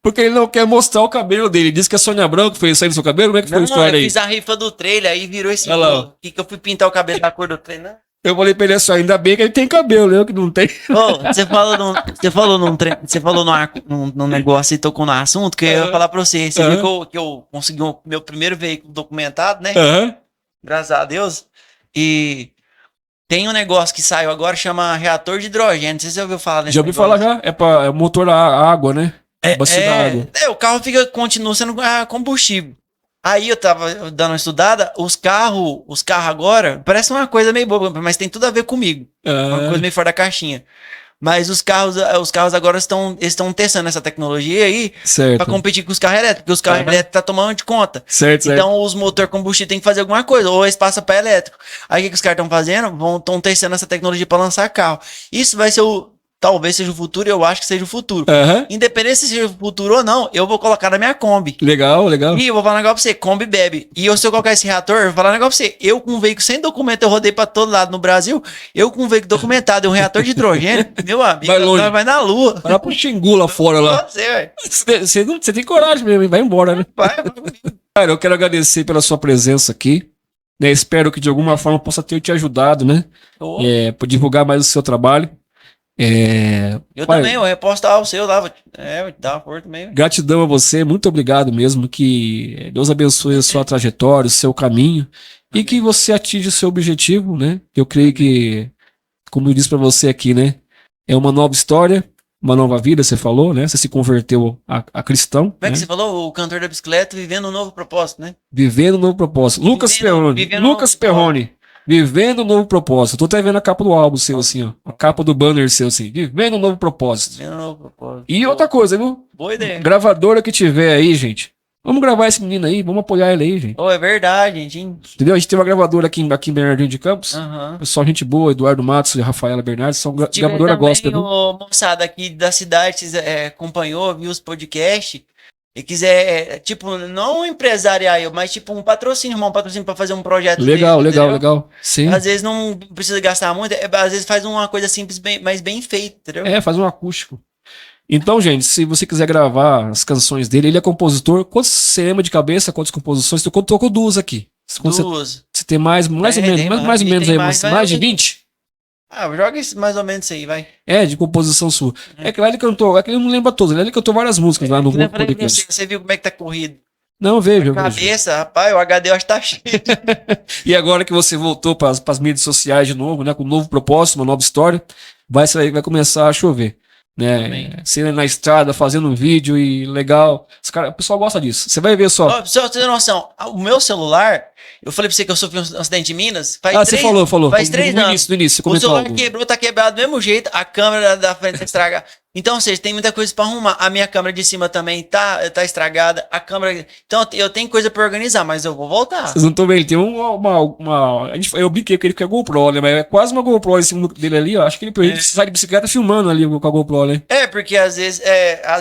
porque ele não quer mostrar o cabelo dele. Ele disse que a Sônia Branco fez isso aí no seu cabelo, como é que foi a história aí? Eu fiz a rifa do trailer, aí virou esse que eu fui pintar o cabelo da cor do trailer, né? Eu falei pra ele assim, ainda bem que ele tem cabelo, eu que não tenho. Você falou num negócio e tocou no assunto que eu ia falar pra você. Você viu que eu consegui o meu primeiro veículo documentado, né? Graças a Deus. E tem um negócio que saiu agora, chama reator de hidrogênio. Não sei se você ouviu falar nesse negócio. Já ouvi falar já. É motor a água, né? Água. O carro continua sendo combustível. Aí eu tava dando uma estudada, os carros agora, parece uma coisa meio boba, mas tem tudo a ver comigo. Uma coisa meio fora da caixinha. Mas os carros agora estão testando essa tecnologia aí para competir com os carros elétricos, porque os carros elétricos tá tomando de conta. Então os motor combustível tem que fazer alguma coisa, ou eles passam para elétrico. Aí o que os caras estão fazendo? Estão testando essa tecnologia para lançar carro. Isso vai ser talvez seja o futuro, eu acho que seja o futuro. Independente se seja o futuro ou não, eu vou colocar na minha Kombi. Legal. E eu vou falar um negócio pra você, Kombi bebe. E se eu colocar esse reator, eu vou falar um negócio pra você. Eu com um veículo sem documento, eu rodei pra todo lado no Brasil. Eu com um veículo documentado, um reator de hidrogênio, meu amigo, vai na lua. Vai lá pro Xingu lá fora lá. Você tem coragem mesmo, vai embora, né? Vai. Cara, eu quero agradecer pela sua presença aqui. Né? Espero que de alguma forma possa ter te ajudado, né? Por divulgar mais o seu trabalho. Eu também, eu repostar o seu lá, vou dar uma força também. Gratidão a você, muito obrigado mesmo, que Deus abençoe a sua trajetória, o seu caminho, e que você atinja o seu objetivo, né? Eu creio que, como eu disse pra você aqui, né? É uma nova história, uma nova vida, você falou, né? Você se converteu a cristão. Como é que você falou? O cantor da bicicleta vivendo um novo propósito, né? Vivendo um novo propósito. Lucas Perrone. Vivendo um novo propósito. Tô até vendo a capa do álbum seu, assim, ó. A capa do banner seu, assim. Vivendo um novo propósito. E outra coisa, viu? Boa ideia. Gravadora que tiver aí, gente. Vamos gravar esse menino aí, vamos apoiar ele aí, gente. É verdade, gente. Entendeu? A gente tem uma gravadora aqui em Bernardino de Campos. Pessoal, gente boa, Eduardo Matos e Rafaela Bernardes, são gravadora gospel. Moçada aqui da cidade acompanhou, viu os podcasts. E quiser, tipo, não empresariar eu, mas tipo um patrocínio pra fazer um projeto. Legal. Sim. Às vezes não precisa gastar muito, às vezes faz uma coisa simples, mas bem feita, entendeu? Faz um acústico. Então, gente, se você quiser gravar as canções dele, ele é compositor. Quantos você lembra de cabeça? Quantas composições? Eu tocou duas aqui. Duas. Você tem mais ou menos aí, mais de 20? Joga isso mais ou menos aí, vai. De composição sua. É que lá ele cantou, ele não lembra todas, ele cantou várias músicas lá no grupo. Você viu como é que tá corrido? Não, vejo. Cabeça, rapaz, o HD eu acho que tá cheio. E agora que você voltou para as mídias sociais de novo, né, com um novo propósito, uma nova história, vai começar a chover. Né? Você na estrada fazendo um vídeo e legal. O pessoal gosta disso. Você vai ver só. Pra você ter noção, o meu celular, eu falei pra você que eu sofri um acidente em Minas. Você falou. Faz 3 anos. No início, o celular quebrou, tá quebrado do mesmo jeito, a câmera da frente tá estragada. Então, ou seja, tem muita coisa pra arrumar. A minha câmera de cima também tá estragada. A câmera. Então, eu tenho coisa pra organizar, mas eu vou voltar. Vocês não estão vendo? Tem eu brinquei com ele que é GoPro, né? Mas é quase uma GoPro em cima dele ali, ó. Acho que ele sai de bicicleta filmando ali com a GoPro, né? Porque às vezes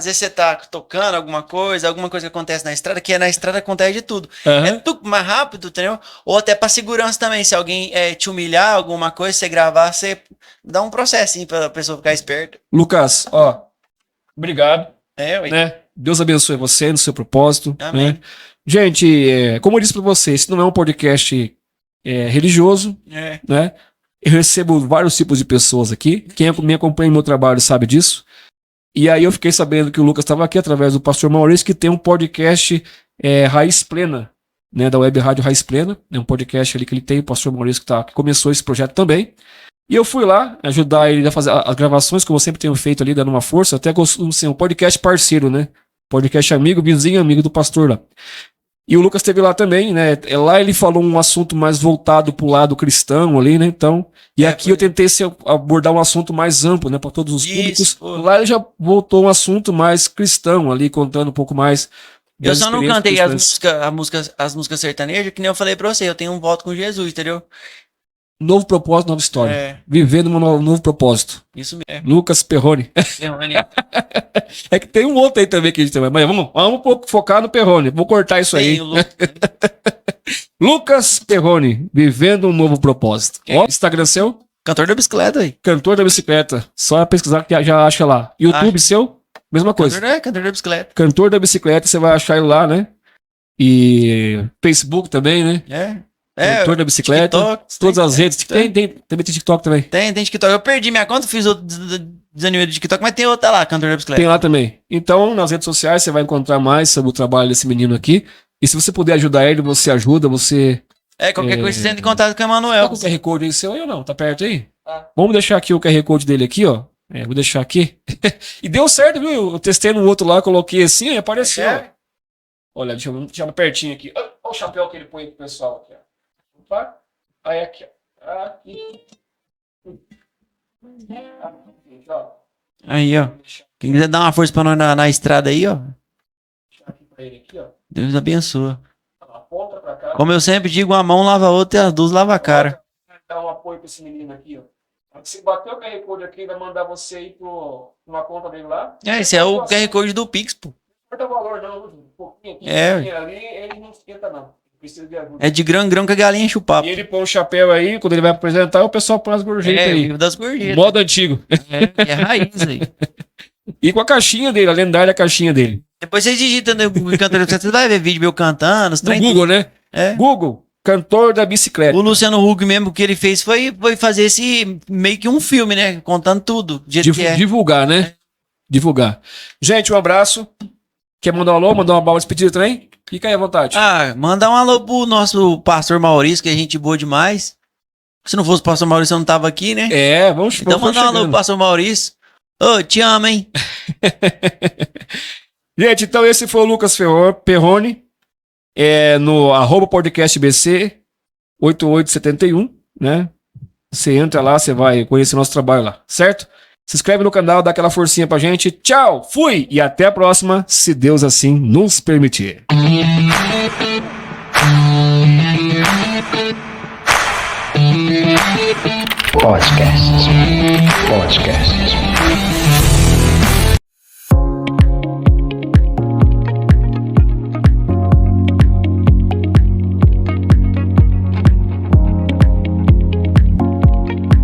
você tá tocando alguma coisa que acontece na estrada, que na estrada acontece de tudo. É tudo mais rápido, entendeu? Ou até pra segurança também. Se alguém te humilhar, alguma coisa, você gravar, você dá um processinho pra pessoa ficar esperta. Lucas, obrigado. Né? Deus abençoe você no seu propósito. Amém. Né? Gente, como eu disse pra vocês, esse não é um podcast religioso, né? Eu recebo vários tipos de pessoas aqui. Quem me acompanha no meu trabalho sabe disso. E aí eu fiquei sabendo que o Lucas estava aqui através do pastor Maurício, que tem um podcast Raiz Plena, né, da Web Rádio Raiz Plena, é um podcast ali que ele tem, o pastor Maurício que começou esse projeto também. E eu fui lá ajudar ele a fazer as gravações, como eu sempre tenho feito ali, dando uma força, até assim, um podcast parceiro, né? Podcast amigo, vizinho, amigo do pastor lá. E o Lucas esteve lá também, né? Lá ele falou um assunto mais voltado pro lado cristão ali, né? Então, aqui eu tentei abordar um assunto mais amplo, né? Para todos os públicos. Lá ele já voltou um assunto mais cristão ali, contando um pouco mais. Eu só não cantei as músicas sertanejas, que nem eu falei pra você, eu tenho um voto com Jesus, entendeu? Novo propósito, nova história. Vivendo um novo propósito. Isso mesmo. Lucas Perrone. É que tem um outro aí também que a gente tem. Mas vamos um pouco focar no Perrone. Vou cortar isso aí. Lucas Perrone, vivendo um novo propósito. Ó, Instagram seu? Cantor da bicicleta aí. Cantor da bicicleta. Só pesquisar que já acha lá. YouTube seu? Mesma coisa. Cantor da bicicleta. Cantor da bicicleta, você vai achar ele lá, né? E Facebook também, né? Cantor da bicicleta, TikTok, todas as redes. Também tem TikTok também. Tem TikTok. Eu perdi minha conta, fiz outro desanimei do TikTok, mas tem outra lá, Cantor da bicicleta. Tem lá também. Então, nas redes sociais, você vai encontrar mais sobre o trabalho desse menino aqui. E se você puder ajudar ele, você ajuda, você... qualquer coisa você entra em contato com o Emanuel. Tá com o QR Code aí seu aí ou não? Tá perto aí? Vamos deixar aqui o QR Code dele aqui, ó. Vou deixar aqui. E deu certo, viu? Eu testei no outro lá, coloquei assim e apareceu. Olha, deixa eu deixar pertinho aqui. Olha o chapéu que ele põe pro pessoal aqui, ó. Opa. Aí aqui, ó. Aí, ó. Quem quiser dar uma força pra nós na estrada aí, ó. Deus abençoa. Como eu sempre digo, uma mão lava a outra e as duas lava a cara. Dá um apoio pra esse menino aqui, ó. Se bater o QR Code aqui, vai mandar você ir numa conta dele lá. Esse é o QR Code do Pix, pô. Não importa o valor, não. Um pouquinho aqui, um pouquinho ali, ele não esquenta, não. Precisa de ajuda. É de grão que a galinha enche o papo. E ele põe um chapéu aí, quando ele vai apresentar, o pessoal põe as gorjetas aí. Das gorjetas. Modo antigo. É raiz aí. E com a caixinha dele, a lendária caixinha dele. Depois você digita no Cantor, você vai ver vídeo meu cantando. No Google, né? Google, Cantor da Bicicleta. O Luciano Huck mesmo, o que ele fez foi fazer esse meio que um filme, né? Contando tudo. Divulgar, né? Divulgar. Gente, um abraço. Quer mandar um alô, mandar uma bala despedida também? Fica aí à vontade. Mandar um alô pro nosso pastor Maurício, que é gente boa demais. Se não fosse o pastor Maurício, eu não tava aqui, né? Vamos Então mandar um alô pro pastor Maurício. Te amo, hein? Gente, então esse foi o Lucas Perrone, no @podcastbc 8871, né? Você entra lá, você vai conhecer nosso trabalho lá, certo? Se inscreve no canal, dá aquela forcinha pra gente. Tchau, fui e até a próxima, se Deus assim nos permitir. Podcast.